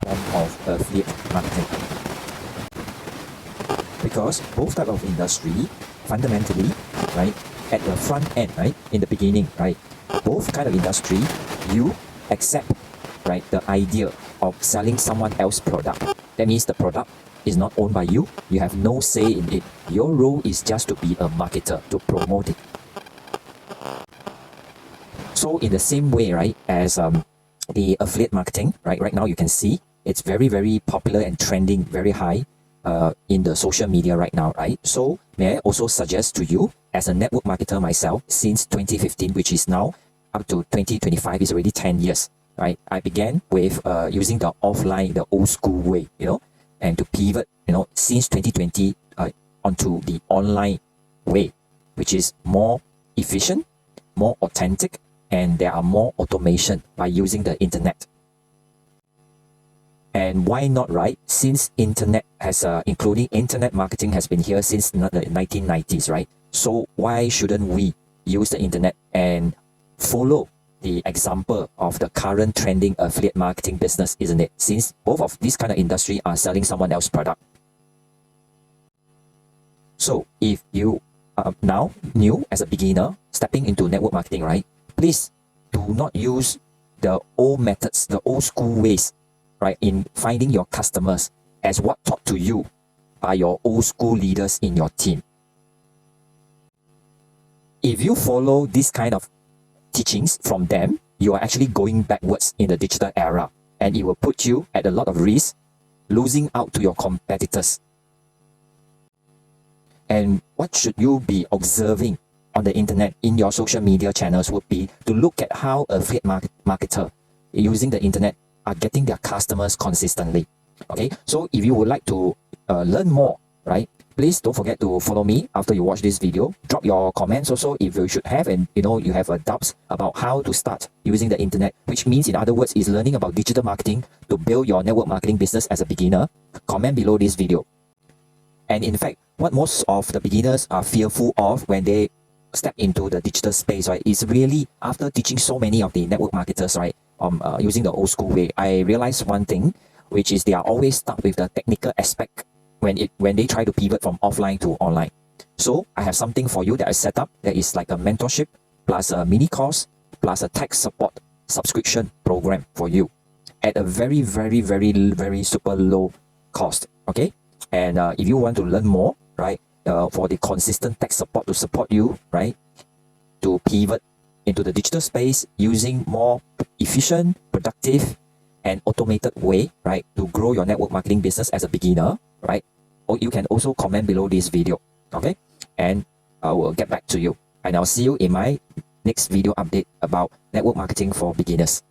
form of affiliate marketing. Because both type of industry, fundamentally, right, at the front end, right, in the beginning, right, both kind of industry, you accept, right, the idea of selling someone else's product. That means the product is not owned by you. You have no say in it. Your role is just to be a marketer, to promote it. So in the same way, right, as the affiliate marketing, right now you can see it's very, very popular and trending very high in the social media right now, right? So may I also suggest to you, as a network marketer myself, since 2015, which is now up to 2025, is already 10 years, right? I began with using the offline, the old school way, and to pivot, since 2020 onto the online way, which is more efficient, more authentic, and there are more automation by using the internet. And why not, right? Since internet has, including internet marketing, has been here since the 1990s, right? So why shouldn't we use the internet and follow the example of the current trending affiliate marketing business, isn't it? Since both of these kind of industry are selling someone else's product. So if you are now new as a beginner, stepping into network marketing, right? Please do not use the old methods, the old school ways, right, in finding your customers as what taught to you by your old school leaders in your team. If you follow this kind of teachings from them, you are actually going backwards in the digital era, and it will put you at a lot of risk, losing out to your competitors. And what should you be observing on the internet in your social media channels would be to look at how affiliate marketer using the internet are getting their customers consistently. Okay, so if you would like to learn more, right, please don't forget to follow me after you watch this video. Drop your comments also if you should have, and you have doubts about how to start using the internet, which means, in other words, is learning about digital marketing to build your network marketing business as a beginner. Comment below this video. And in fact, what most of the beginners are fearful of when they step into the digital space, right, is really after teaching so many of the network marketers, right, using the old school way, I realized one thing, which is they are always stuck with the technical aspect when they try to pivot from offline to online. So I have something for you that I set up that is like a mentorship plus a mini course plus a tech support subscription program for you at a very, very, very, very super low cost. Okay, and if you want to learn more, right, for the consistent tech support to support you, right, to pivot into the digital space using more efficient, productive, and automated way, right, to grow your network marketing business as a beginner, right? Or you can also comment below this video, okay? And I will get back to you. And I'll see you in my next video update about network marketing for beginners.